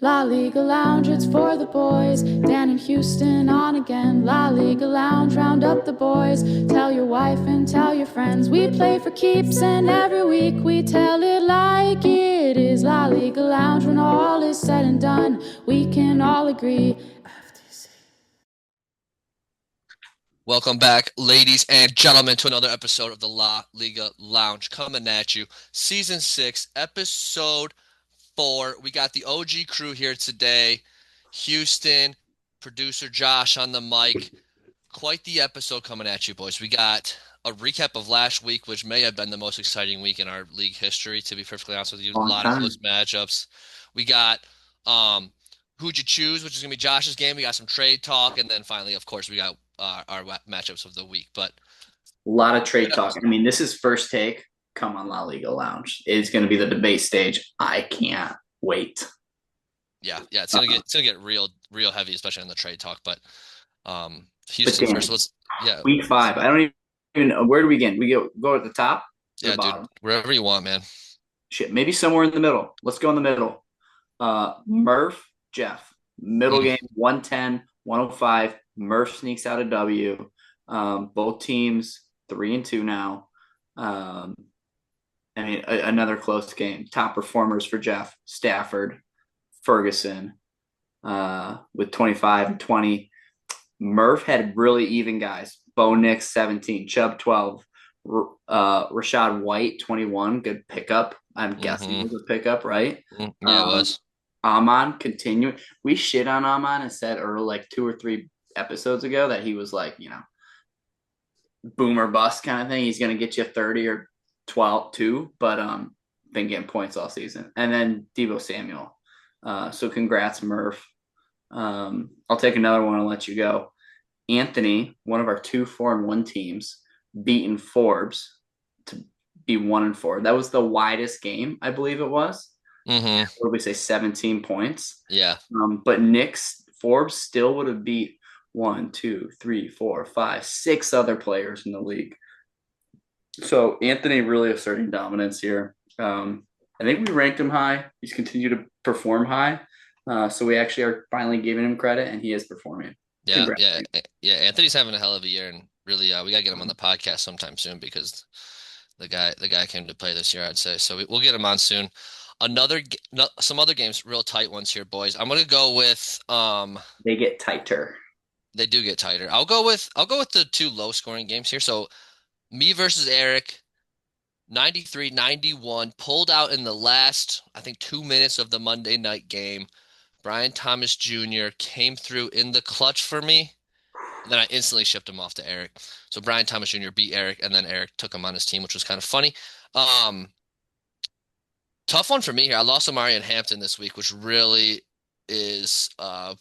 La Liga Lounge, it's for the boys. Dan and Houston on again. La Liga Lounge, round up the boys. Tell your wife and tell your friends. We play for keeps and every week we tell it like it is. La Liga Lounge, when all is said and done, we can all agree. Welcome back, ladies and gentlemen, to another episode of the La Liga Lounge coming at you. Season 6, Episode 4. We got the OG crew here today. Houston, producer Josh on the mic. Quite the episode coming at you, boys. We got a recap of last week, which may have been the most exciting week in our league history, to be perfectly honest with you. A Long lot of time. close matchups. We got who'd you choose, which is gonna be Josh's game. We got some trade talk, and then finally, of course, we got our matchups of the week. But A lot of good trade talk. episode. I mean, this is first take. Come on, La Liga Lounge. It's going to be the debate stage. I can't wait. Yeah, it's Uh, gonna get real heavy, especially on the trade talk. But but Houston Dan, first. Let's yeah, week five. I don't even know. Where do we begin? We go at the top or the yeah, dude, bottom? wherever you want, man. Shit, maybe somewhere in the middle. Let's go in the middle. Murph, Jeff. Middle Mm, game, 110, 105. Murph sneaks out a W. Both teams 3-2 now. Um, I mean, another close game. Top performers for Jeff: Stafford, Ferguson, with 25 and 20. Murph had really even guys. Bo Nix, 17. Chubb, 12. Rashad White, 21. Good pickup. I'm guessing hmm it was a pickup, right? Yeah, it Um, was. Amon, continuing. We shit on Amon and said early, like 2 or 3 episodes ago, that he was like, boomer bust kind of thing. He's going to get you 30 or 12 too, but been getting points all season. And then Debo Samuel. So congrats, Murph. I'll take another one and let you go. Anthony, one of our 2-4-1 teams, beaten Forbes to be 1-4. That was the widest game, I believe it was. hmm What did we say? 17 points. Yeah, But Nick's Forbes still would have beat one, two, three, four, five, six other players in the league. So Anthony really asserting dominance here. I think we ranked him high. He's continued to perform high. So we actually are finally giving him credit, and he is performing. yeah, Congrats. yeah, yeah. Anthony's having a hell of a year, and really, we gotta get him on the podcast sometime soon because the guy came to play this year, I'd say. So we'll get him on soon. No, some other games, real tight ones here, boys. I'm gonna go with They get tighter. they do get tighter. I'll go with the two low scoring games here. So me versus Eric, 93-91, pulled out in the last, I think, 2 minutes of the Monday night game. Brian Thomas Jr. came through in the clutch for me. And then I instantly shipped him off to Eric. So Brian Thomas Jr. beat Eric, and then Eric took him on his team, which was kind of funny. Um, Tough one for me here. I lost Amari and Hampton this week, which really is a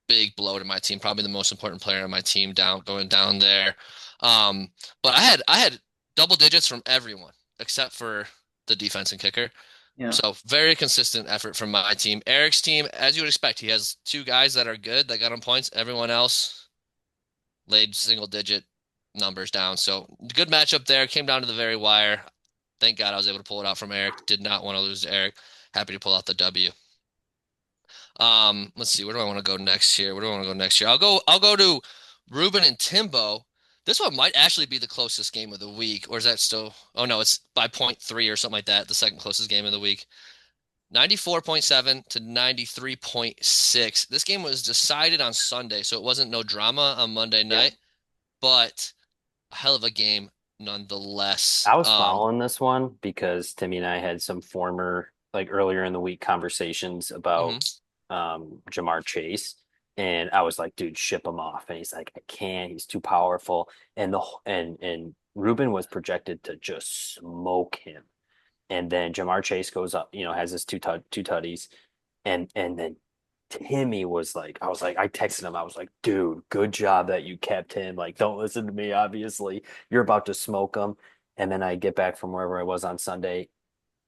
big blow to my team. Probably the most important player on my team going down there. But I had double digits from everyone except for the defense and kicker. Yeah. So very consistent effort from my team. Eric's team, as you would expect, he has two guys that are good that got him points. Everyone else laid single digit numbers down. So good matchup there. Came down to the very wire. Thank God I was able to pull it out from Eric. Did not want to lose to Eric. Happy to pull out the W. Let's see. Where do I want to go next year? Where do I want to go next year? I'll go to Ruben and Timbo. This one might actually be the closest game of the week, or is that still? Oh no, it's by point three or something like that. The second closest game of the week. 94.7 to 93.6. This game was decided on Sunday, so it wasn't no drama on Monday Yeah. night, but a hell of a game nonetheless. I was following this one because Timmy and I had some former, like earlier in the week conversations about Mhm. Jamar Chase. And I was like, dude, ship him off. And he's like, I can't, he's too powerful. And Ruben was projected to just smoke him. And then Jamar Chase goes up, has his two tutties. And then Timmy was like, I was like, I texted him. I was like, dude, good job that you kept him. Like, don't listen to me. Obviously, you're about to smoke him. And then I get back from wherever I was on Sunday,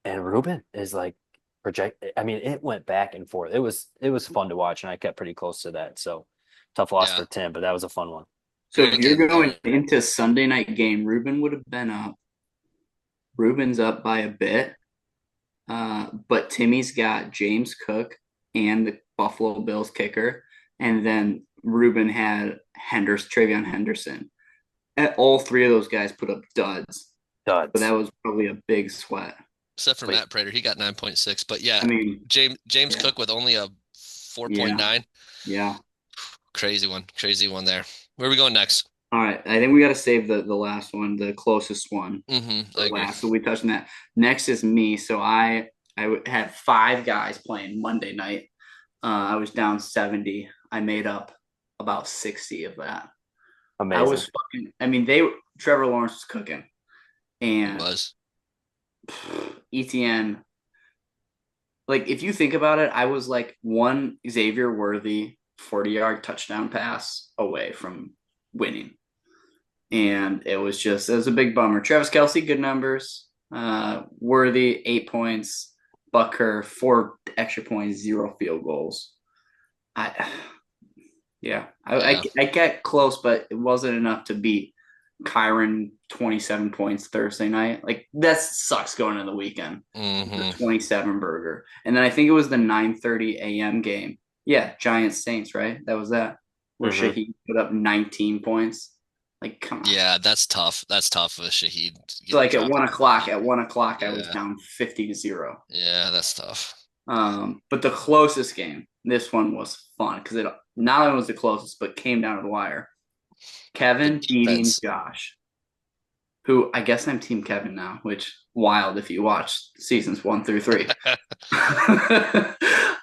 and Ruben is like project. I mean, it went back and forth. It was fun to watch, and I kept pretty close to that. So tough loss Yeah, for Tim, but that was a fun one. So if great you're game going there. into Sunday night game, Ruben would have been up. Ruben's up by a bit. But Timmy's got James Cook and the Buffalo Bills kicker, and then Ruben had Travion Henderson. And all three of those guys put up duds. But that was probably a big sweat. Except for Matt Prater, he got 9.6. But yeah, I mean, James Cook with only a 4.9. Yeah. Crazy one there. Where are we going next? All right. I think we got to save the last one, the closest one. I agree. Last. So we touched on that. Next is me. So I had 5 guys playing Monday night. I was down 70. I made up about 60 of that. Amazing. Trevor Lawrence was cooking. And It was. ETN, like, if you think about it, I was like one Xavier Worthy 40-yard touchdown pass away from winning. And it was a big bummer. Travis Kelce, good numbers. Worthy, 8 points. Bucker, 4 extra points, 0 field goals. I get close, but it wasn't enough to beat Kyron 27 points Thursday night. Like, that sucks going into the weekend. The 27 burger. And then I think it was the 9:30 a.m. game. Yeah, Giants Saints, right? That was that. Where Shaheed put up 19 points. Like, come on. Yeah, that's tough. That's tough with Shaheed. So like at 1 o'clock, I was down 50-0. Yeah, that's tough. But the closest game, this one was fun because it not only was the closest, but came down to the wire. Kevin beating Josh, who I guess I'm Team Kevin now, which wild if you watch seasons 1 through 3.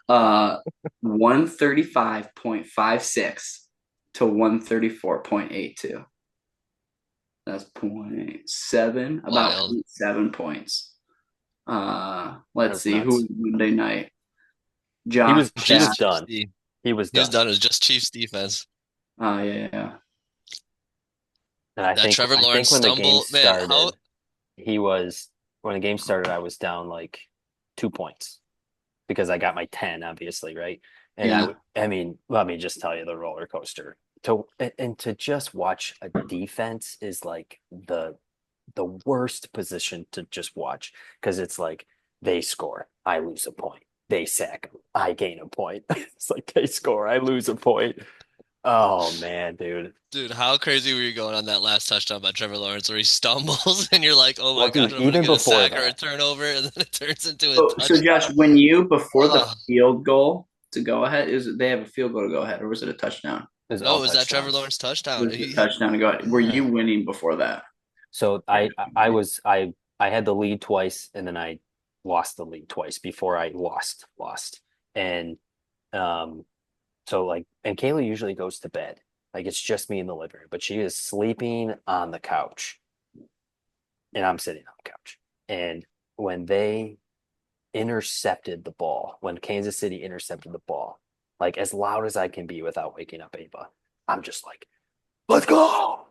135.56 to 134.82. That's 0.7, about 7 points. Let's see who was Monday night. Josh. He was done. He was done. It was just Chiefs defense. Yeah. And I think Trevor Lawrence when stumble, the game started, man, when the game started, I was down like 2 points because I got my 10, obviously, right? And let me just tell you the roller coaster. To just watch a defense is like the worst position to just watch because it's like they score, I lose a point. They sack, I gain a point. It's like they score, I lose a point. Oh man, dude. Dude, how crazy were you going on that last touchdown by Trevor Lawrence where he stumbles and you're like, oh my Dude, gosh, I'm gonna even get a before sack or a that. turnover, and then it turns into a So touchdown. Josh, when you before the field goal to go ahead, they have a field goal to go ahead, or was it a touchdown? No, it was that Trevor Lawrence touchdown. It was a touchdown to go ahead. Were you winning before that? So I had the lead twice and then I lost the lead twice before I lost. And so like, and Kayla usually goes to bed. Like, it's just me in the living room, but she is sleeping on the couch and I'm sitting on the couch. And when they intercepted the ball, when Kansas City intercepted the ball, like, as loud as I can be without waking up Ava, I'm just like, let's go.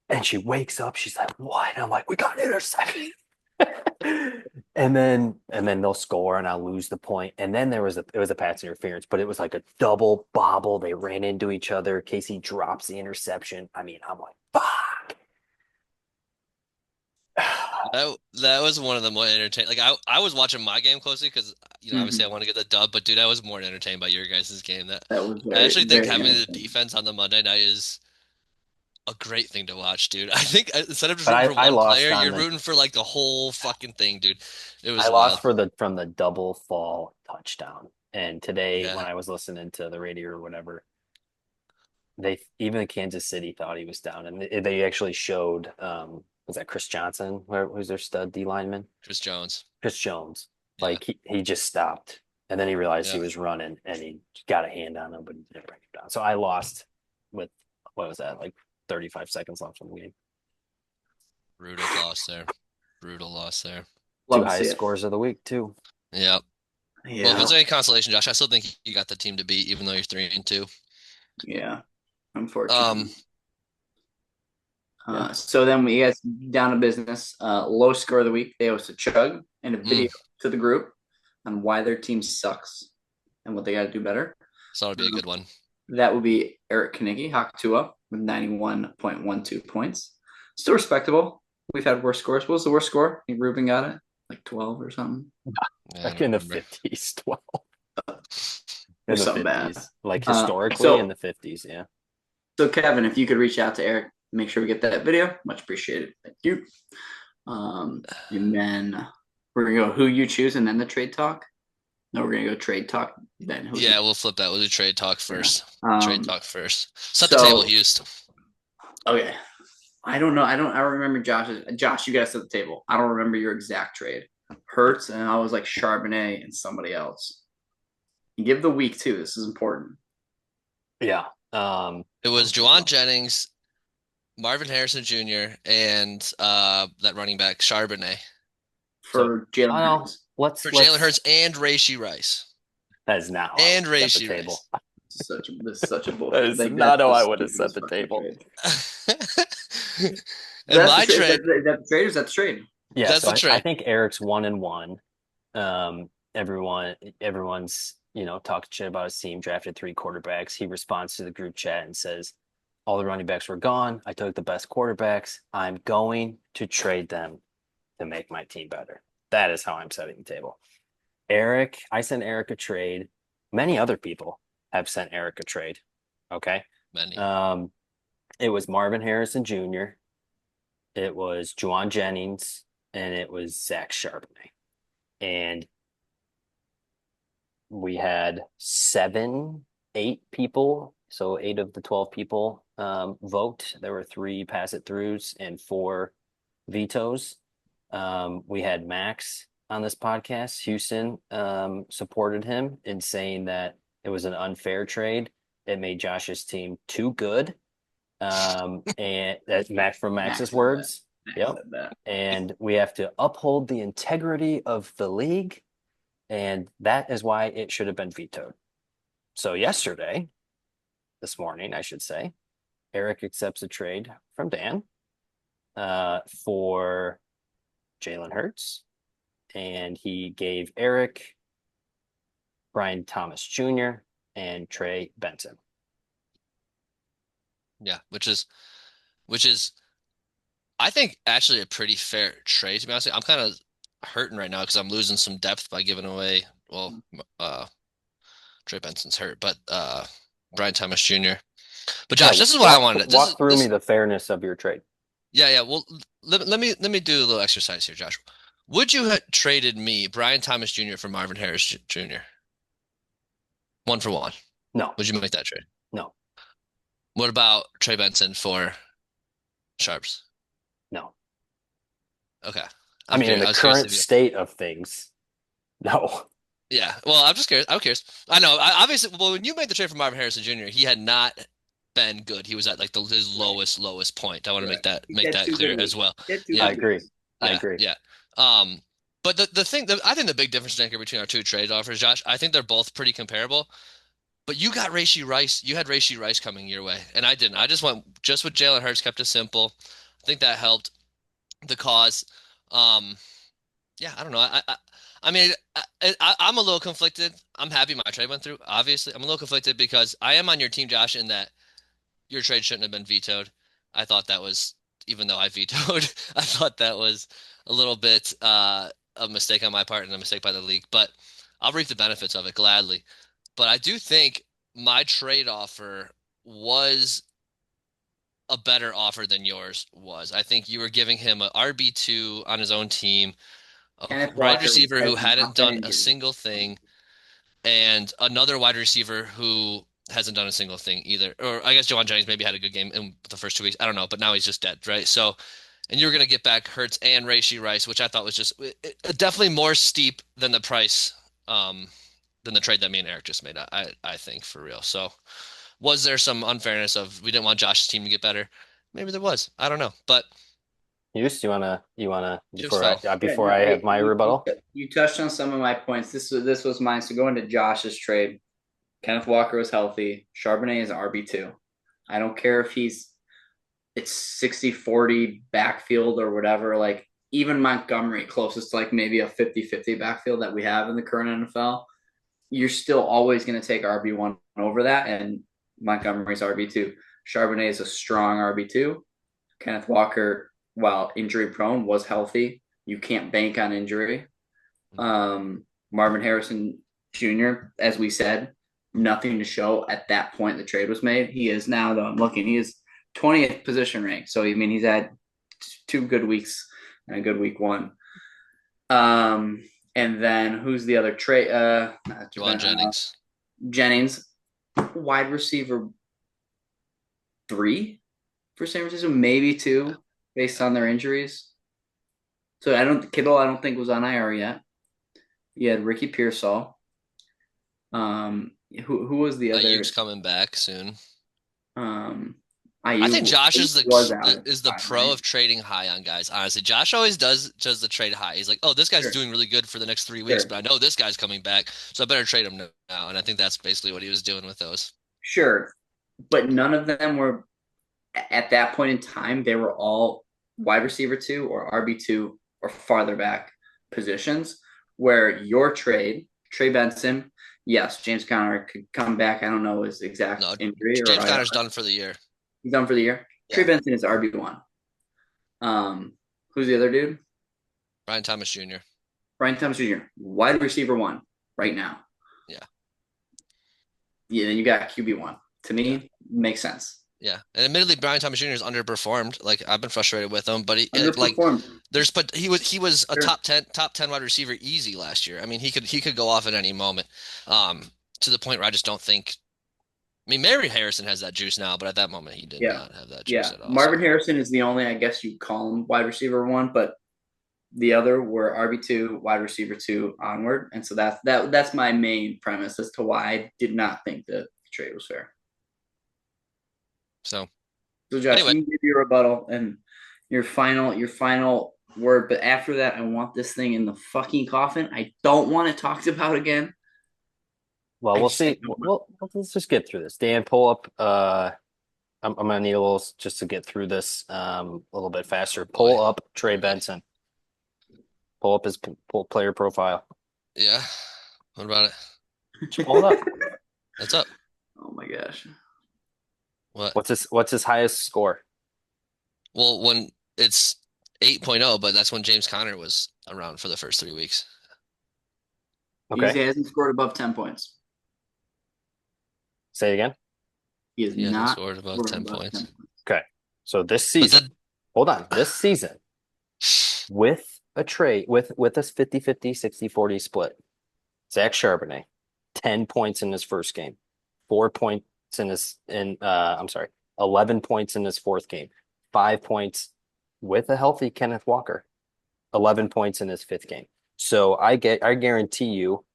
And she wakes up, she's like, what? And I'm like, we got intercepted. and then they'll score and I'll lose the point. And then it was a pass interference, but it was like a double bobble. They ran into each other. Casey drops the interception. I mean, I'm like, fuck. That was one of the more entertaining. Like, I was watching my game closely because obviously I want to get the dub, but dude, I was more entertained by your guys' game. I actually think having the defense on the Monday night is a great thing to watch, dude. I think instead of just rooting for one player, you're rooting for like the whole fucking thing, dude. It was lost from the double fall touchdown. And today when I was listening to the radio or whatever, even Kansas City thought he was down, and they actually showed was that Chris Johnson? Where was their stud D lineman? Chris Jones. Like he just stopped, and then he realized he was running, and he got a hand on him, but he didn't bring him down. So I lost with what was that, like 35 seconds left in the game. Brutal loss there. 2 highest scores of the week too. Yep. Yeah. Well, if it's any consolation, Josh, I still think you got the team to beat, even though you're 3-2. Yeah, unfortunately. So then we get down to business. Low score of the week. They hosted Chug and a video to the group on why their team sucks and what they got to do better. So that'll be a good one. That would be Eric Kanigi, Hakatua, with 91.12 points. Still respectable. We've had worse scores. What was the worst score? I think Ruben got it, like 12 or something. Like in the 50s, 12. There's the something bad. 50s, like historically in the 50s. Yeah. So Kevin, if you could reach out to Eric, make sure we get that video. Much appreciated. Thank you. And then we're gonna go who you choose, and then the trade talk. No, we're gonna go trade talk. Then who? Yeah, we'll flip that. We'll do trade talk first. Trade talk first. Set the table, Houston. Okay. I don't know. I remember Josh's. Josh, you guys set the table. I don't remember your exact trade. Hurts, and I was like Charbonnet and somebody else. You give the week too. This is important. Yeah. It was Juwan Jennings, Marvin Harrison Jr., and that running back Charbonnet. For Jalen Hurts. For Jalen Hurts and Rashee Rice. That is not and Rashee Rice. This is such a bullshit. That is not how I would have set the table. And my trade. Is that the trade or is that the trade? Yeah, that's so the trade. I think Eric's 1-1. Everyone's talking shit about his team, drafted 3 quarterbacks. He responds to the group chat and says, all the running backs were gone. I took the best quarterbacks. I'm going to trade them to make my team better. That is how I'm setting the table. Eric, I sent Eric a trade. Many other people have sent Eric a trade. Okay. Many. It was Marvin Harrison Jr., it was Juwan Jennings, and it was Zach Charbonnet. And we had 8 people. So 8 of the 12 people vote. There were 3 pass it throughs and 4 vetoes. We had Max on this podcast. Houston supported him in saying that it was an unfair trade. It made Josh's team too good. And that's Max from Max's words. Yep. And we have to uphold the integrity of the league. And that is why it should have been vetoed. So this morning, I should say, Eric accepts a trade from Dan for Jalen Hurts. And he gave Eric Brian Thomas Jr. and Trey Benson. Yeah, which is I think actually a pretty fair trade, to be honest. I'm kind of hurting right now because I'm losing some depth by giving away, Trey Benson's hurt, but Brian Thomas Jr. But Josh, this is what I wanted. Walk through me the fairness of your trade. Yeah. Well, let me do a little exercise here, Josh. Would you have traded me Brian Thomas Jr. for Marvin Harris Jr.? 1 for 1? No. Would you make that trade? No. What about Trey Benson for Sharps? No. Okay. I mean, in the current state of things, no. Yeah. Well, I'm just curious. I'm curious. I know. Obviously, when you made the trade for Marvin Harrison Jr., he had not been good. He was at like his lowest point. I want to make that clear as well. Yeah, I agree. Yeah. But the thing that I think the big difference maker between our 2 trade offers, Josh, I think they're both pretty comparable. But you got Rashee Rice. You had Rashee Rice coming your way, and I didn't. I just went with Jalen Hurts, kept it simple. I think that helped the cause. Yeah, I don't know. I mean, I'm a little conflicted. I'm happy my trade went through. Obviously, I'm a little conflicted because I am on your team, Josh, in that your trade shouldn't have been vetoed. I thought that was, even though I vetoed, I thought that was a little bit a mistake on my part and a mistake by the league. But I'll reap the benefits of it gladly. But I do think my trade offer was a better offer than yours was. I think you were giving him an RB2 on his own team, a wide receiver who hadn't done a single thing, and another wide receiver who hasn't done a single thing either. Or I guess Juwan Jennings maybe had a good game in the first 2 weeks. I don't know, but now he's just dead, right? So, and you were going to get back Hurts and Rashee Rice, which I thought was just definitely more steep than the price than the trade that me and Eric just made, I think, for real. So was there some unfairness of we didn't want Josh's team to get better? Maybe there was. I don't know. But Hughes, you wanna before I have my rebuttal? You touched on some of my points. This was mine. So going to Josh's trade, Kenneth Walker was healthy. Charbonnet is RB2. I don't care if it's 60-40 backfield or whatever. Like even Montgomery, closest to like maybe a 50-50 backfield that we have in the current NFL. You're still always going to take RB1 over that, and Montgomery's RB2. Charbonnet is a strong RB2. Kenneth Walker, while injury prone, was healthy. You can't bank on injury. Marvin Harrison Jr., as we said, nothing to show at that point the trade was made. He is now, though, I'm looking, he is 20th position ranked. So, I mean, he's had 2 good weeks and a good week 1. And then who's the other trade? Juwan Jennings. Jennings, wide receiver 3 for San Francisco, maybe 2 based on their injuries. So Kittle, I don't think was on IR yet. You had Ricky Pearsall. Who was the other? Ayuk's coming back soon. I think Josh is the pro right? of trading high on guys. Honestly, Josh always does the trade high. He's like, oh, this guy's doing really good for the next 3 weeks, but I know this guy's coming back, so I better trade him now. And I think that's basically what he was doing with those. Sure, but none of them were at that point in time. They were all wide receiver 2 or RB2 or farther back positions. Where your Trey Benson, yes, James Conner could come back. I don't know his exact injury. James Conner's done for the year. He's done for the year. Yeah. Trey Benson is RB1. Who's the other dude? Brian Thomas Jr. Brian Thomas Jr. Wide receiver 1 right now. Yeah. Yeah, then you got QB1. To me, makes sense. Yeah, and admittedly, Brian Thomas Jr. has underperformed. Like I've been frustrated with him, but he was a top 10 wide receiver easy last year. I mean, he could go off at any moment. To the point where I just don't think. I mean, Mary Harrison has that juice now, but at that moment, he did not have that juice at all. Marvin Harrison is the only, I guess you call him wide receiver 1, but the other were RB2, wide receiver 2 onward, and so that's my main premise as to why I did not think that the trade was fair. So Josh, anyway. You can give your rebuttal and your final word, but after that, I want this thing in the fucking coffin. I don't want it talked about again. Well, we'll see. Well, let's just get through this. Dan, pull up. I'm gonna need a little just to get through this a little bit faster. Pull up Trey Benson. Pull up his player profile. Yeah. What about it? Just pull it up. What's up? Oh my gosh. What's his highest score? Well, when it's 8.0, but that's when James Conner was around for the first 3 weeks. Okay. He hasn't scored above 10 points. Say it again. He has not scored above 10 points. Okay. So this season, hold on. This season, with a trade, with this 50-50, 60-40 split, Zach Charbonnet, 10 points in his first game, 4 points 11 points in his fourth game, 5 points with a healthy Kenneth Walker, 11 points in his fifth game. So I guarantee you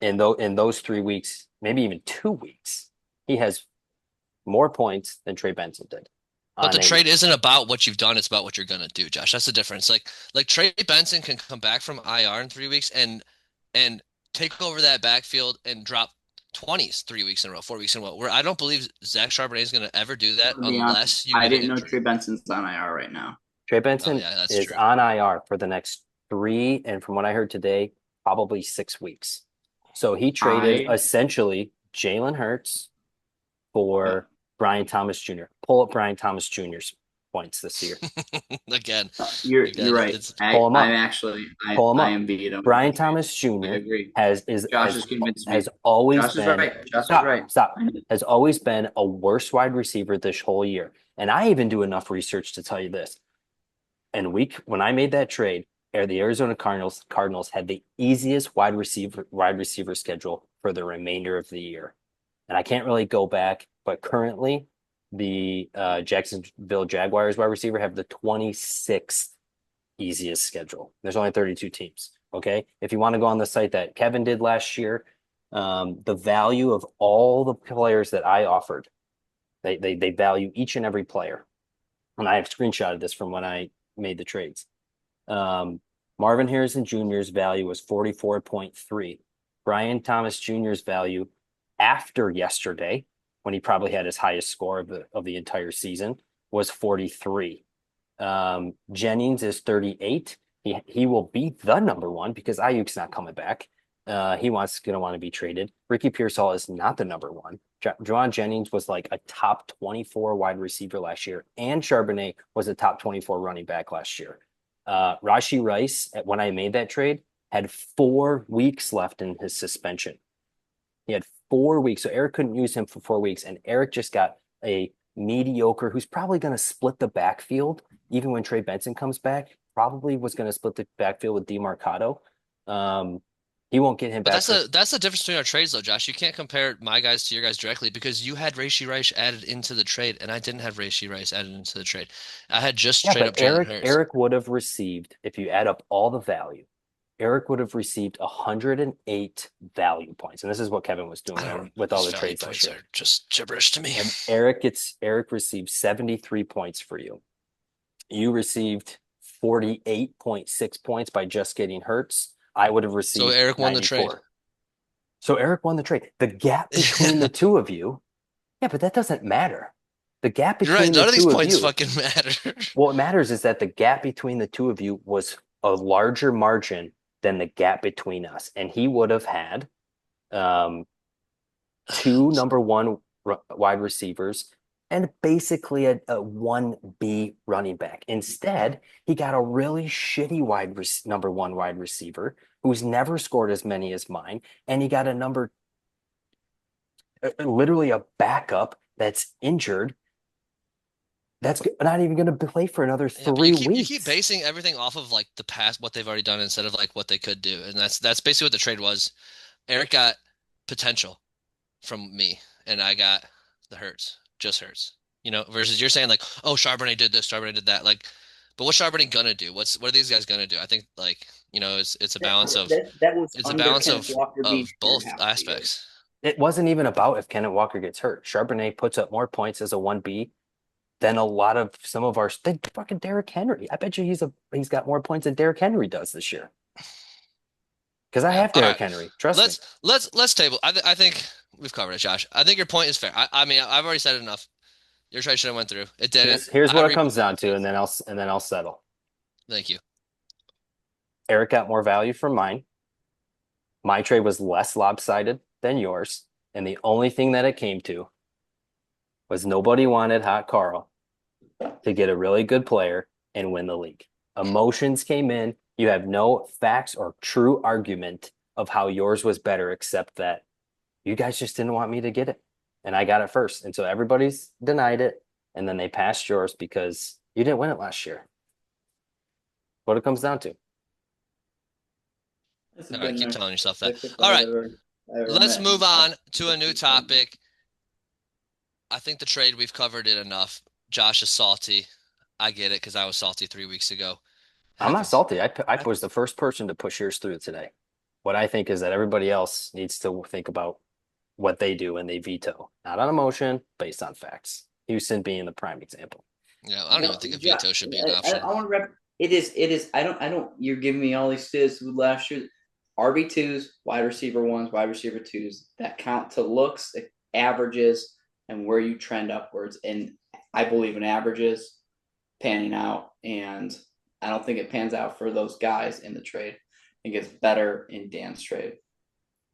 in those 3 weeks, maybe even 2 weeks, he has more points than Trey Benson did. But the trade isn't about what you've done, it's about what you're gonna do, Josh. That's the difference. Like Trey Benson can come back from IR in 3 weeks and take over that backfield and drop 20s 3 weeks in a row, 4 weeks in a row. Where I don't believe Zach Charbonnet is going to ever do that unless you. I didn't know Trey Benson's on IR right now. Trey Benson is true. On IR for the next 3, and from what I heard today, probably 6 weeks. So he traded essentially Jalen Hurts for Brian Thomas Jr. Pull up Brian Thomas Jr.'s points this year. Again, you're right. Pull him up. I am beat. Brian Thomas Jr. has always been a worse wide receiver this whole year. And I even do enough research to tell you this. And when I made that trade, the Arizona Cardinals had the easiest wide receiver schedule for the remainder of the year. And I can't really go back, but currently the Jacksonville Jaguars wide receiver have the 26th easiest schedule. There's only 32 teams. Okay. If you want to go on the site that Kevin did last year, the value of all the players that I offered, they value each and every player. And I have screenshotted this from when I made the trades. Marvin Harrison Jr.'s value was 44.3. Brian Thomas Jr.'s value after yesterday, when he probably had his highest score of the entire season, was 43. Jennings is 38. He will be the number one because Ayuk's not coming back. He going to want to be traded. Ricky Pearsall is not the number one. Juwan Jennings was like a top 24 wide receiver last year, and Charbonnet was a top 24 running back last year. Rashee Rice, when I made that trade, had 4 weeks left in his suspension. He had 4 weeks. So Eric couldn't use him for 4 weeks. And Eric just got a mediocre who's probably going to split the backfield, even when Trey Benson comes back, probably was going to split the backfield with DeMarcado. He won't get him But back for that's the difference between our trades, though, Josh. You can't compare my guys to your guys directly because you had Rashee Rice added into the trade, and I didn't have Rashee Rice added into the trade. I had just yeah, straight but up Jalen Hurts. Eric would have received, if you add up all the value, Eric would have received 108 value points. And this is what Kevin was doing with all the Value trades points last year. are just gibberish to me. And Eric received 73 points for you. You received 48.6 points by just getting Hurts. I would have received So Eric won 94. the trade. So Eric won the trade. The gap between the two of you, yeah, but that doesn't matter. The gap You're right. between None the of these two of points you, fucking matter. what matters is that the gap between the two of you was a larger margin than the gap between us. And he would have had two number one wide receivers and basically a 1B running back. Instead, he got a really shitty number one wide receiver who's never scored as many as mine. And he got literally a backup that's injured. That's not even going to play for another Yeah, but 3 weeks. you keep basing everything off of like the past, what they've already done instead of like what they could do, and that's basically what the trade was. Eric got potential from me, and I got the Hurts, just Hurts. Versus you're saying like, oh, Charbonnet did this, Charbonnet did that. Like, but what's Charbonnet gonna do? What are these guys gonna do? I think like it's a balance of That was it's a under balance Kenneth Walker being of both here aspects. It wasn't even about if Kenneth Walker gets hurt. Charbonnet puts up more points as a 1B than a lot of some of our fucking Derrick Henry. I bet you he's got more points than Derrick Henry does this year. Because I have Derrick Henry. Trust me. Let's table. I think we've covered it, Josh. I think your point is fair. I mean, I've already said enough. Your trade should have went through. It didn't. Here's what it comes down to, and then I'll settle. Thank you. Eric got more value from mine. My trade was less lopsided than yours, and the only thing that it came to was nobody wanted Hot Carl to get a really good player and win the league. Emotions came in. You have no facts or true argument of how yours was better, except that you guys just didn't want me to get it. And I got it first. And so everybody's denied it. And then they passed yours because you didn't win it last year. What it comes down to. All right, keep telling yourself that. All right, let's move on to a new topic. I think the trade, we've covered it enough. Josh is salty. I get it because I was salty 3 weeks ago. I'm not salty. I was the first person to push yours through today. What I think is that everybody else needs to think about what they do when they veto, not on emotion, based on facts. Houston being the prime example. Yeah, I don't even think a veto should be an option. I want to rep. It is. I don't. You're giving me all these stats with last year. RB2s, wide receiver 1s, wide receiver 2s that count to looks, averages, and where you trend upwards. And I believe in averages panning out, and I don't think it pans out for those guys in the trade. I think it's better in Dan's trade.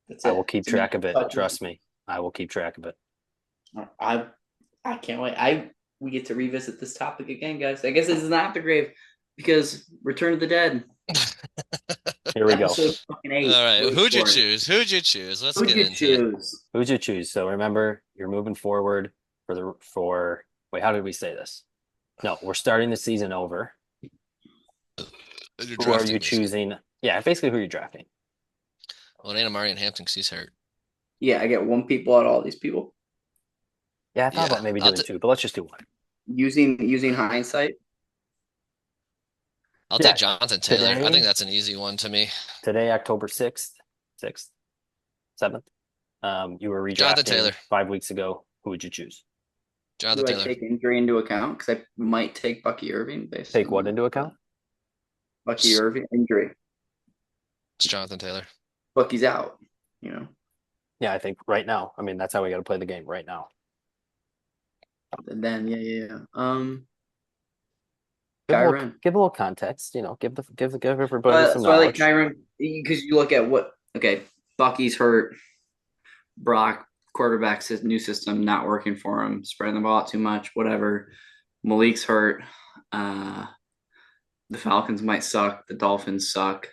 That's it. I will keep track of it. Trust me. I will keep track of it. I can't wait. We get to revisit this topic again, guys. I guess this is not the grave because Return of the Dead. Here we go. All right. Who'd you choose? Let's get into it. Who'd you choose? So remember, you're moving forward for wait, how did we say this? No, we're starting the season over. Who are you choosing? Yeah, basically who you're drafting. Well, Anna Murray and Hampton because he's hurt. Yeah, I get one people out of all these people. Yeah, I thought about maybe doing two, but let's just do one. Using hindsight. I'll take Jonathan Taylor. I think that's an easy one to me. Today, October 6th, 7th, you were redrafting Jonathan Taylor 5 weeks ago. Who would you choose? Jonathan Taylor. Take injury into account? Because I might take Bucky Irving. Take what into account? Bucky Irving injury. It's Jonathan Taylor. Bucky's out, Yeah, I think right now. I mean, that's how we got to play the game right now. And then, yeah. Give a little context, give everybody some knowledge. So I like Kyron because you look at Bucky's hurt. Brock, quarterback's his new system not working for him, spreading the ball out too much, whatever. Malik's hurt. The Falcons might suck. The Dolphins suck.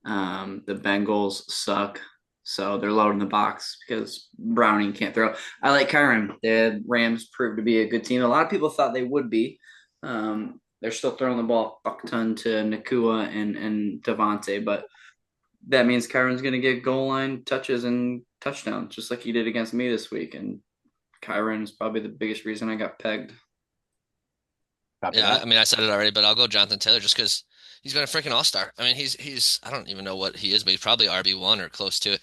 The Bengals suck. So they're loading the box because Browning can't throw. I like Kyron. The Rams proved to be a good team. A lot of people thought they would be. They're still throwing the ball a fuck ton to Nakua and Devontae, but that means Kyron's going to get goal line touches and touchdowns, just like he did against me this week. And Kyron is probably the biggest reason I got pegged. Copy Yeah, that. I mean, I said it already, but I'll go Jonathan Taylor just because he's been a freaking all-star. I mean, he's I don't even know what he is, but he's probably RB1 or close to it.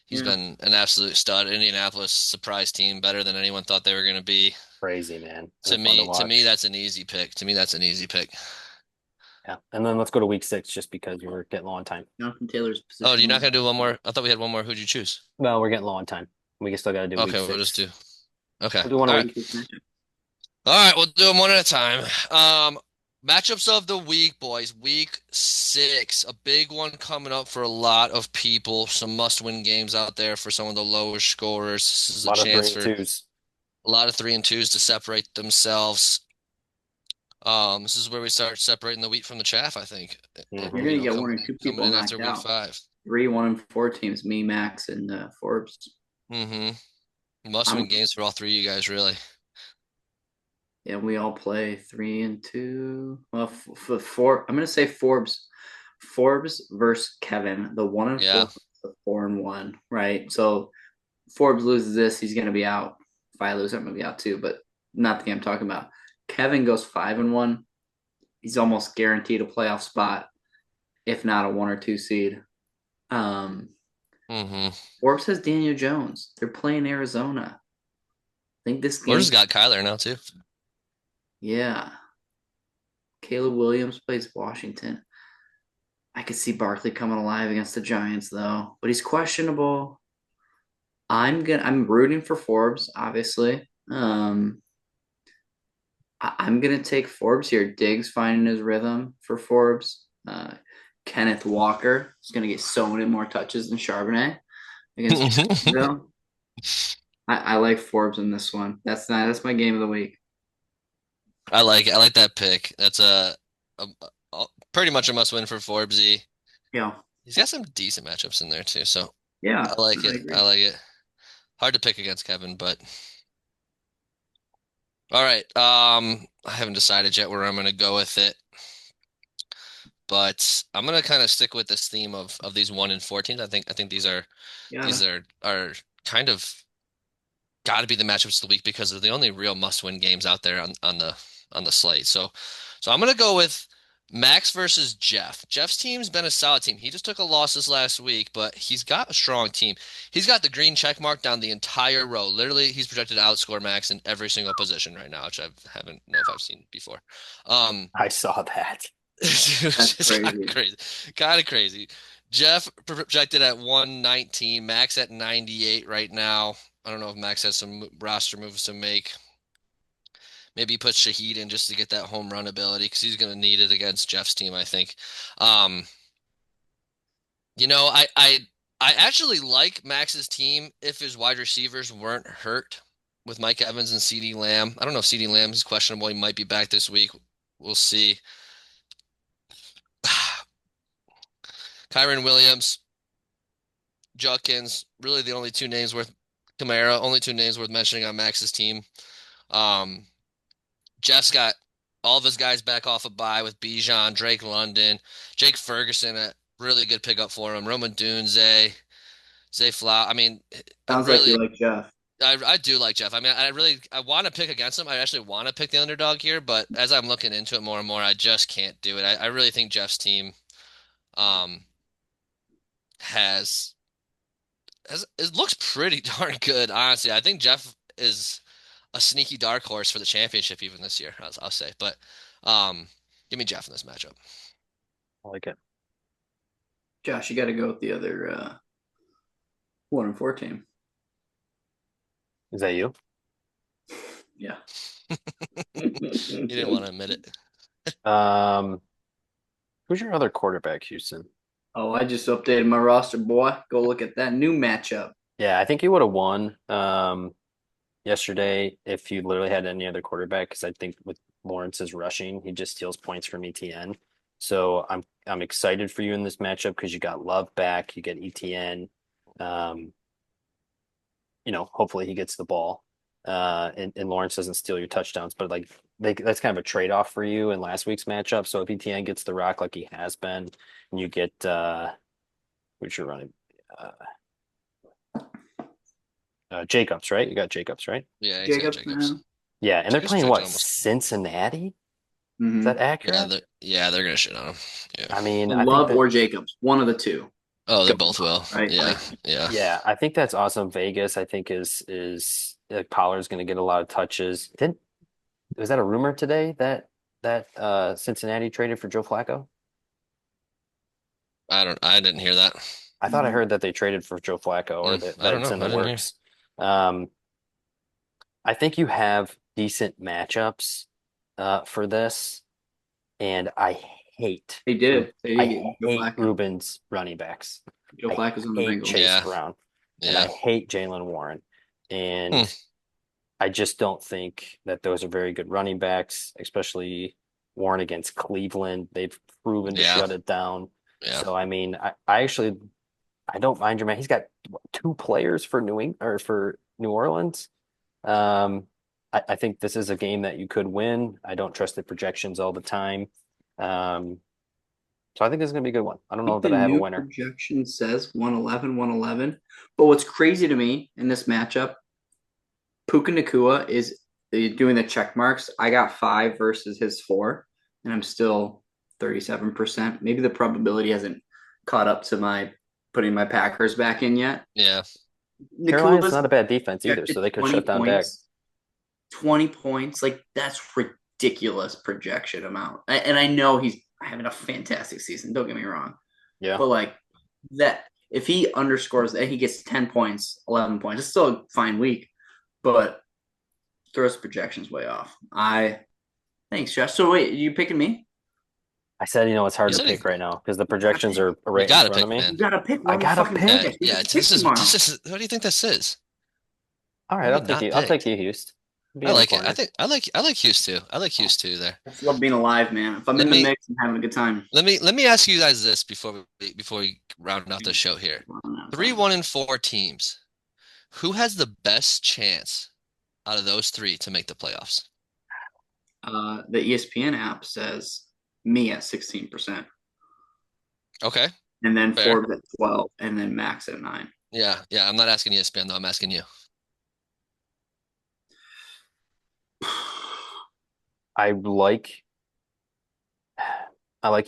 He's Yeah. been an absolute stud. Indianapolis surprise team, better than anyone thought they were going to be. Crazy, man. To And fun to me, watch. that's an easy pick. To me, that's an easy pick. Yeah. And then let's go to week 6 just because we're getting low on time. Jonathan Taylor's Oh, position. you're not going to do one more? I thought we had one more. Who'd you choose? Well, we're getting low on time. We still got to do week Okay, we'll 6. just do. Okay. We'll do one All a right. week. All right, we'll do them one at a time. Matchups of the week, boys. Week 6, a big one coming up for a lot of people. Some must-win games out there for some of the lower scorers. This is A a lot of 3 chance and for 2s. a lot of 3 and 2s to separate themselves. This is where we start separating the wheat from the chaff, I think. Mhm. You're gonna get one Coming or two coming people in after knocked week out. 5. 3, 1, and 4 teams. Me, Max, and Forbes. Must-win games for all 3 of you guys, really. Yeah, we all play 3 and 2. Well, for four, I'm gonna say Forbes. Forbes versus Kevin, the 1 and 4, Yeah. the 4 and 1, right? So Forbes loses this, he's gonna be out. If I lose, I'm gonna be out too, but not the game I'm talking about. Kevin goes 5 and 1. He's almost guaranteed a playoff spot, if not a 1 or 2 seed. Um, Mm-hmm. Forbes has Daniel Jones. They're playing Arizona. I think this game. We're just got Kyler now, too. Yeah. Caleb Williams plays Washington. I could see Barkley coming alive against the Giants though, but he's questionable. I'm rooting for Forbes, obviously. I'm gonna take Forbes here. Diggs finding his rhythm for Forbes. Kenneth Walker is gonna get so many more touches than Charbonnet against Jacksonville. I like Forbes in this one. That's my game of the week. I like that pick. That's a pretty much a must-win for Forbesy. Yeah. He's got some decent matchups in there too, so Yeah. I like it. agree. I like it. Hard to pick against Kevin, but all right. I haven't decided yet where I'm gonna go with it, but I'm gonna kind of stick with this theme of these 1 and 4 teams. I think these are Yeah. kind of got to be the matchups of the week because they're the only real must-win games out there on the slate. So I'm gonna go with Max versus Jeff. Jeff's team's been a solid team. He just took a loss this last week, but he's got a strong team. He's got the green check mark down the entire row. Literally, he's projected to outscore Max in every single position right now, which I haven't know if I've seen before. I saw that. That's Kind of crazy. crazy. Kind of crazy. Jeff projected at 119, Max at 98 right now. I don't know if Max has some roster moves to make. Maybe he puts Shaheed in just to get that home run ability because he's going to need it against Jeff's team, I think. Um, you know, I actually like Max's team if his wide receivers weren't hurt with Mike Evans and CeeDee Lamb. I don't know if CeeDee Lamb is questionable. He might be back this week. We'll see. Kyron Williams, Judkins, really the only 2 names worth Kamara, only 2 names worth mentioning on Max's team. Um, Jeff's got all of his guys back off a bye with Bijan, Drake London, Jake Ferguson, a really good pickup for him. Roman Dunze, Zay Flower. I mean, Sounds like you like Jeff. I do like Jeff. I mean, I want to pick against him. I actually want to pick the underdog here, but as I'm looking into it more and more, I just can't do it. I really think Jeff's team um has it looks pretty darn good, honestly. I think Jeff is a sneaky dark horse for the championship even this year, I'll say. But give me Jeff in this matchup. I like it. Josh, you got to go with the other 1 and 4 team. Is that you? Yeah. You didn't want to admit it. Who's your other quarterback, Houston? Oh, I just updated my roster, boy. Go look at that new matchup. Yeah, I think he would have won yesterday if you literally had any other quarterback because I think with Lawrence's rushing, he just steals points from ETN. So I'm excited for you in this matchup because you got Love back, you get ETN. Hopefully he gets the ball, and Lawrence doesn't steal your touchdowns. But like that's kind of a trade off for you in last week's matchup. So if ETN gets the rock like he has been, and you get who's your running Jacobs, right? You got Jacobs, right? Yeah, he's got Jacobs. Yeah, and they're Jacobs playing projected what, almost. Cincinnati? Mhm. Is that accurate? They're gonna shit on him. Yeah. I mean, I think Love that, or Jacobs, one of the two. Oh, they Go both will. right? Yeah, Like, yeah. yeah, I think that's awesome. Vegas, I think like Pollard's going to get a lot of touches. Was that a rumor today that Cincinnati traded for Joe Flacco? I didn't hear that. I thought I heard that they traded for Joe Flacco, or that I don't it's know. in I the didn't hear. works. I think you have decent matchups for this, and I hate they did. They I did get Joe hate Flacco. Ruben's running backs. Joe I Flacco's on the hate Bengals. Chase Yeah. Brown, and Yeah. I hate Jalen Warren, and I just don't think that those are very good running backs, especially Warren against Cleveland. They've proven to Yeah. shut it down. Yeah. So I mean, I don't mind your man. He's got two players for New Orleans. I think this is a game that you could win. I don't trust the projections all the time. So I think this is gonna be a good one. I don't know that The I have a new winner. projection says 111, 111. But what's crazy to me in this matchup, Puka Nakua is doing the check marks. I got 5 versus his 4, and I'm still 37%. Maybe the probability hasn't caught up to my putting my Packers back in yet. Yeah. Carolina's not a bad defense either, so they could 20 shut down Dak. 20 points, like that's ridiculous projection amount. And I know he's having a fantastic season. Don't get me wrong. Yeah. But like that, if he underscores that, he gets 10 points, 11 points. It's still a fine week, but throws projections way off. Thanks, Josh. So wait, you picking me? I said, it's hard You to said pick right now because the projections are You right in gotta front pick, of me. man. You gotta pick one. I gotta fucking pick. pick. You Yeah. can pick This tomorrow. is. What do you think this is? All right, Why I'll would take not you. I'll pick? take you, Houston. Be I in the like it. corner. I like Hughes too. I like Hughes too there. I just love being alive, man. If I'm in the mix, I'm having a good time. Let me ask you guys this before we round out the show here. 3, 1, and 4 teams. Who has the best chance out of those 3 to make the playoffs? The ESPN app says me at 16%, Okay. and then Fair. Forbes at 12, and then Max at 9. Yeah. I'm not asking ESPN though. I'm asking you. I like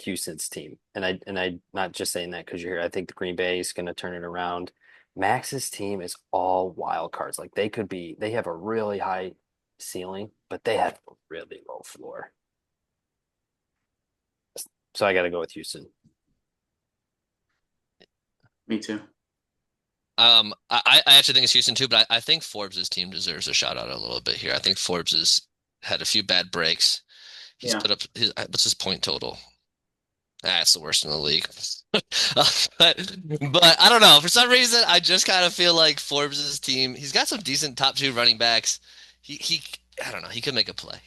Houston's team, and I not just saying that because you're here. I think the Green Bay is going to turn it around. Max's team is all wild cards. Like they have a really high ceiling, but they have a really low floor. So I got to go with Houston. Me too. I actually think it's Houston too, but I think Forbes' team deserves a shout out a little bit here. I think Forbes has had a few bad breaks. He's put up what's his point total? It's the worst in the league. but I don't know. For some reason, I just kind of feel like Forbes' team, he's got some decent top 2 running backs. He I don't know. He could make a play.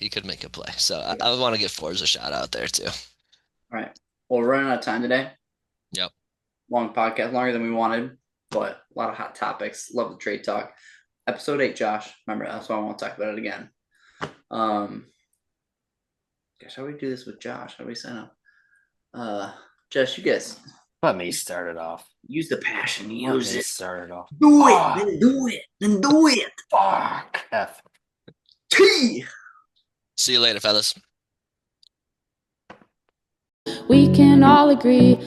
So I want to give Forbes a shout out there too. All right. Well, we're running out of time today. Yep. Long podcast, longer than we wanted, but a lot of hot topics. Love the trade talk. Episode 8, Josh. Remember, that's why I want to talk about it again. Gosh, how do we do this with Josh? How do we sign up? Josh, you guys. Let me start it off. Use the passion. Let Use me it. start it off. Do it. Then do it. Then do it. Fuck. F. T. See you later, fellas. We can all agree